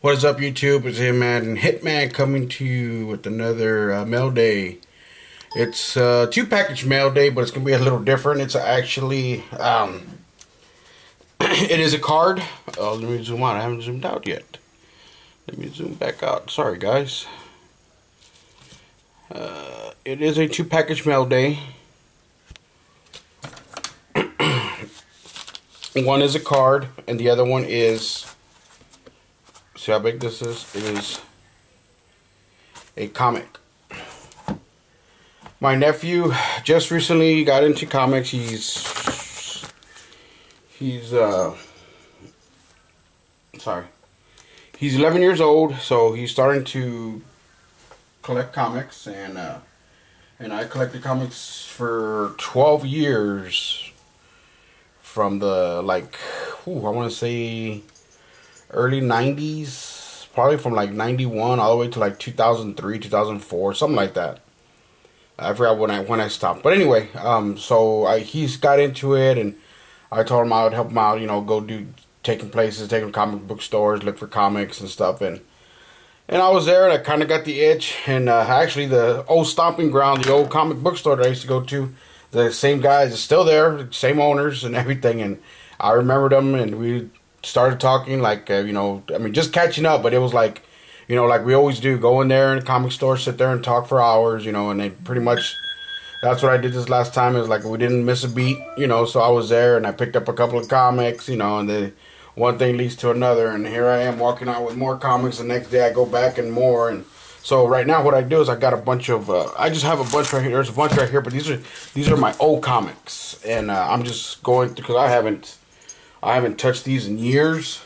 What is up, YouTube? It's Hitman Hitman coming to you with another mail day. It's two package mail day, but it's gonna be a little different. It's actually it is a card. Let me zoom out. I haven't zoomed out yet. Let me zoom back out. Sorry, guys. It is a two package mail day. One is a card, and the other one is. See how big this is? It is a comic. My nephew just recently got into comics. He's He's 11 years old, so he's starting to collect comics, and I collected comics for 12 years from the I want to say early 90s, probably from like 91 all the way to like 2003, 2004, something like that. I forgot when I stopped, but anyway, he's got into it, and I told him I would help him out, go taking places, taking comic book stores, look for comics and stuff, and I was there, and I kind of got the itch, and actually the old stomping ground, the old comic book store that I used to go to, the same guys are still there, same owners and everything, and I remembered them, and we started talking, just catching up, but it was like we always do, go in there in the comic store, sit there and talk for hours, and they pretty much, that's what I did this last time, is like we didn't miss a beat, so I was there, and I picked up a couple of comics, and then one thing leads to another, and here I am walking out with more comics. The next day I go back and more, and so right now what I do is I got a bunch of, I just have a bunch right here. There's a bunch right here, but these are my old comics, and I'm just going through, because I haven't touched these in years.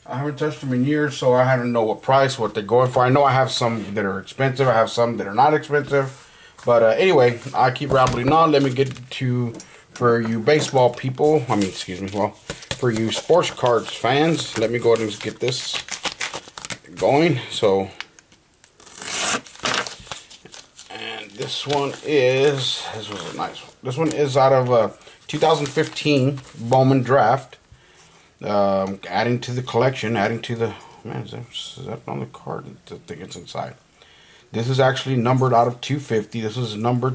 I haven't touched them in years, so I don't know what price, what they're going for. I know I have some that are expensive. I have some that are not expensive. But anyway, I keep rambling on. Let me get to, for you baseball people, for you sports cards fans, let me go ahead and get this going. So, and this was a nice one. This one is out of 2015 Bowman Draft. Adding to the collection, is that on the card? I think it's inside. This is actually numbered out of 250. This is number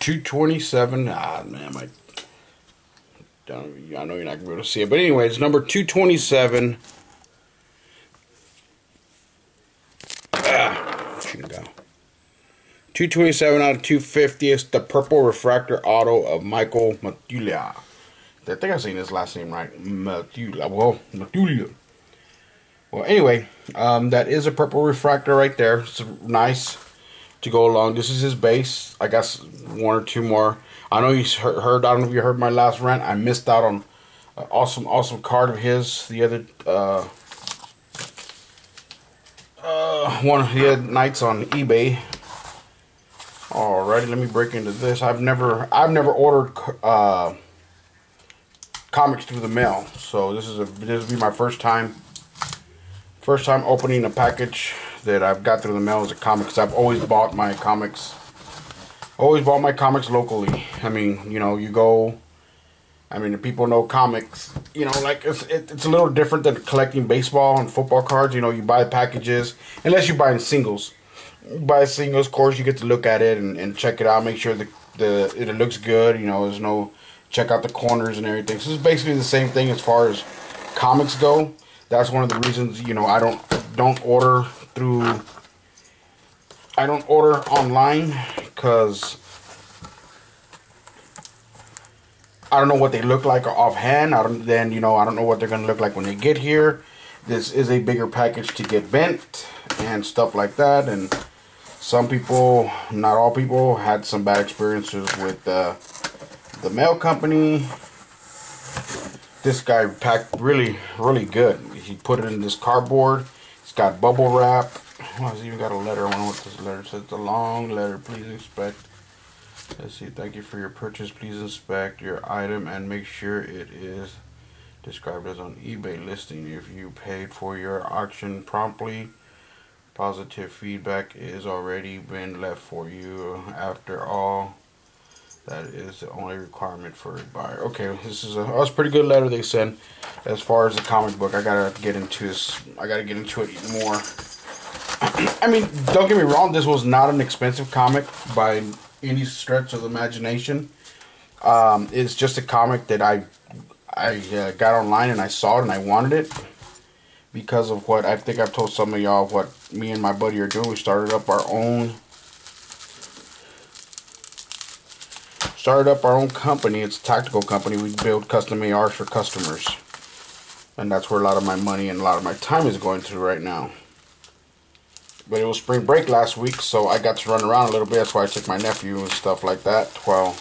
227. I know you're not going to be able to see it, but anyway, it's number 227. Shouldn't go. 227 out of 250. It's the Purple Refractor Auto of Michael Matula. I think I'm saying his last name right. Matula. Well, anyway, that is a Purple Refractor right there. It's nice to go along. This is his base. I got one or two more. I know you heard. I don't know if you heard my last rant. I missed out on an awesome card of his. The other one he had nights on eBay. Alrighty, let me break into this. I've never ordered comics through the mail, so this will be my first time opening a package that I've got through the mail as a comic, because I've always bought my comics locally. The people know comics, it's a little different than collecting baseball and football cards. You buy packages, unless you buy in singles. You buy singles, of course, you get to look at it and check it out, make sure it looks good, there's no, check out the corners and everything. So it's basically the same thing as far as comics go. That's one of the reasons, I don't order online, because I don't know what they look like offhand. I don't know what they're gonna look like when they get here. This is a bigger package to get bent and stuff like that, and some people, not all people, had some bad experiences with the mail company. This guy packed really good. He put it in this cardboard. It's got bubble wrap. Oh, it's even got a letter. I wonder what this letter says. It's a long letter. Please inspect. Let's see. Thank you for your purchase. Please inspect your item and make sure it is described as on eBay listing. If you paid for your auction promptly, positive feedback is already been left for you. After all, That is the only requirement for a buyer. Okay, this is a pretty good letter they sent. As far as the comic book, I gotta get into this. I gotta get into it more. I mean, don't get me wrong. This was not an expensive comic by any stretch of the imagination. It's just a comic that I got online and I saw it and I wanted it because of what I think I've told some of y'all what me and my buddy are doing. We started up our own. Company. It's a tactical company. We build custom ARs for customers. And that's where a lot of my money and a lot of my time is going to right now. But it was spring break last week, so I got to run around a little bit. That's why I took my nephew and stuff like that. Well,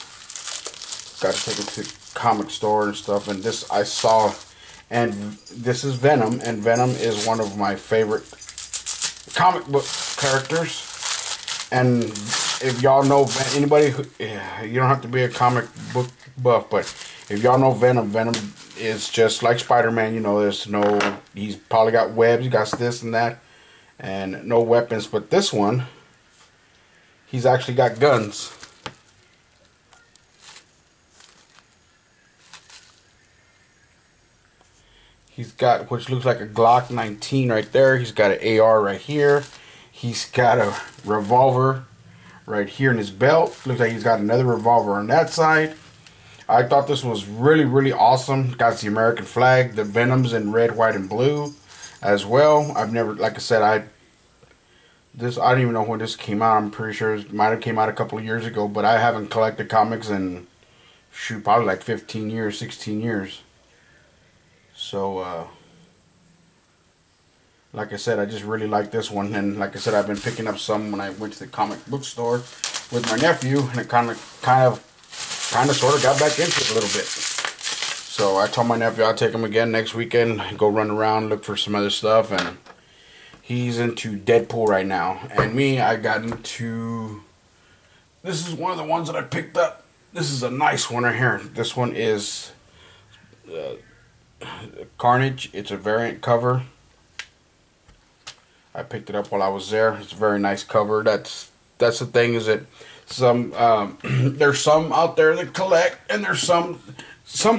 got to take him to the comic store and stuff. And this I saw, and this is Venom. And Venom is one of my favorite comic book characters. And if y'all know anybody, you don't have to be a comic book buff, but if y'all know Venom, Venom is just like Spider-Man. You know, he's probably got webs, he got this and that, and no weapons. But this one, he's actually got guns. He's got, which looks like a Glock 19 right there. He's got an AR right here. He's got a revolver right here in his belt. Looks like he's got another revolver on that side. I thought this was really, really awesome. Got the American flag, the Venoms in red, white, and blue as well. I've never, like I said, I don't even know when this came out. I'm pretty sure it might have came out a couple of years ago, but I haven't collected comics in, shoot, probably like 15 years, 16 years. So, like I said, I just really like this one. And like I said, I've been picking up some when I went to the comic book store with my nephew, and it kind of sort of got back into it a little bit. So I told my nephew I'll take him again next weekend, go run around, look for some other stuff, and he's into Deadpool right now. And me, I got into, this is one of the ones that I picked up. This is a nice one right here. This one is Carnage. It's a variant cover. I picked it up while I was there. It's a very nice cover. That's the thing, is that some there's some out there that collect, and there's some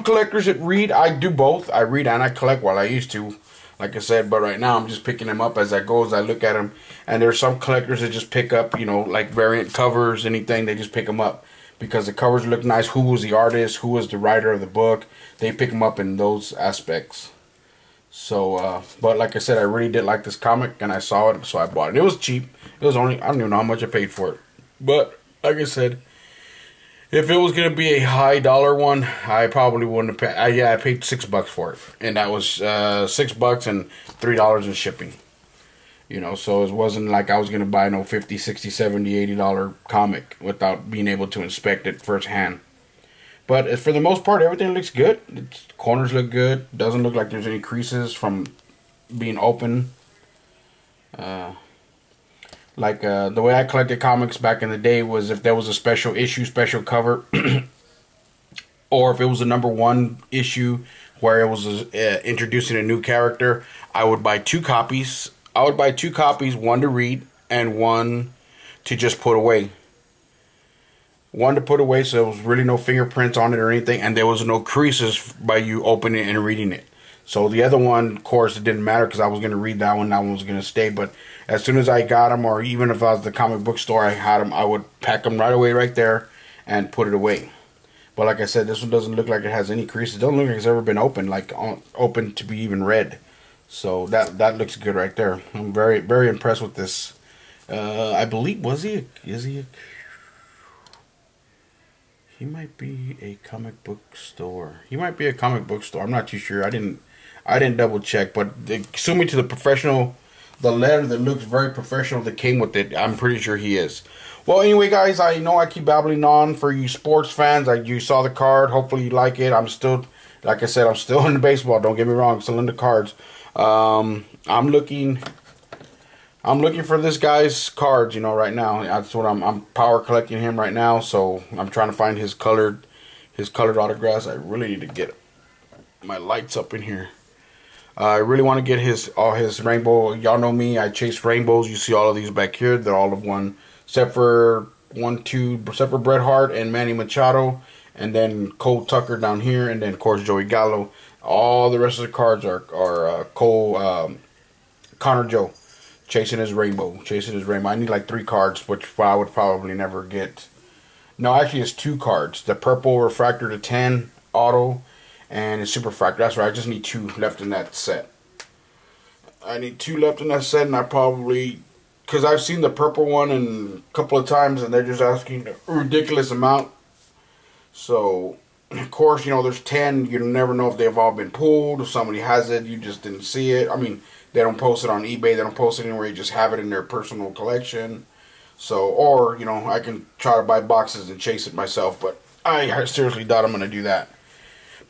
collectors that read. I do both. I read and I collect while I used to, like I said. But right now I'm just picking them up as I go, as I look at them. And there's some collectors that just pick up, you know, like variant covers, anything. They just pick them up because the covers look nice. Who was the artist? Who was the writer of the book? They pick them up in those aspects. So, but like I said, I really did like this comic, and I saw it, so I bought it. It was cheap. It was only, I don't even know how much I paid for it. But, like I said, if it was going to be a high dollar one, I probably wouldn't have paid. I paid $6 for it. And that was $6 and $3 in shipping. You know, so it wasn't like I was going to buy no $50, $60, $70, $80 comic without being able to inspect it firsthand. But for the most part, everything looks good. The corners look good. Doesn't look like there's any creases from being open. The way I collected comics back in the day was if there was a special issue, special cover, or if it was a #1 issue where it was introducing a new character, I would buy 2 copies. I would buy 2 copies, one to read and one to just put away. One to put away, so there was really no fingerprints on it or anything, and there was no creases by you opening it and reading it. So the other one, of course, it didn't matter because I was going to read that one was going to stay. But as soon as I got them, or even if I was at the comic book store, I had them, I would pack them right away right there and put it away. But like I said, this one doesn't look like it has any creases. It doesn't look like it's ever been opened, like open to be even read. So that looks good right there. I'm very, very impressed with this. I believe, he might be a comic book store. He might be a comic book store. I'm not too sure. I didn't double check, but assuming to the letter that looks very professional that came with it, I'm pretty sure he is. Well, anyway, guys, I know I keep babbling on. For you sports fans, you saw the card. Hopefully you like it. I'm still, like I said, I'm still into baseball. Don't get me wrong. I'm still into cards. I'm looking for this guy's cards, you know, right now. That's what I'm power collecting him right now. So I'm trying to find his colored autographs. I really need to get my lights up in here. I really want to get all his rainbow. Y'all know me. I chase rainbows. You see all of these back here. They're all of one, except for 1, 2, except for Bret Hart and Manny Machado, and then Cole Tucker down here, and then of course Joey Gallo. All the rest of the cards are Connor Joe, chasing his rainbow, I need like 3 cards, which I would probably never get. No, actually it's 2 cards. The purple refractor to 10 auto, and it's super refractor. That's right. I just need 2 left in that set. I need 2 left in that set, and I probably, because I've seen the purple one a couple of times, and they're just asking a ridiculous amount. So, of course, you know, there's 10. You never know if they've all been pulled. If somebody has it, you just didn't see it. I mean, they don't post it on eBay. They don't post it anywhere. You just have it in their personal collection. So, or, you know, I can try to buy boxes and chase it myself, but I seriously doubt I'm going to do that.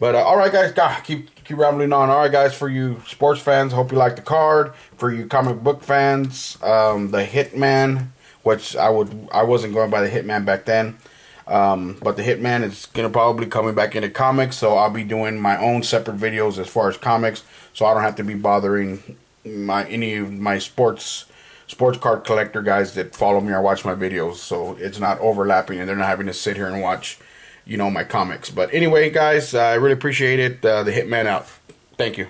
But, alright guys, keep rambling on. Alright guys, for you sports fans, hope you like the card. For you comic book fans, the Hitman, which I wasn't going by the Hitman back then. But the Hitman is going to probably coming back into comics, so I'll be doing my own separate videos as far as comics, so I don't have to be bothering any of my sports card collector guys that follow me or watch my videos, so it's not overlapping and they're not having to sit here and watch, you know, my comics. But anyway, guys, I really appreciate it. The Hitman out. Thank you.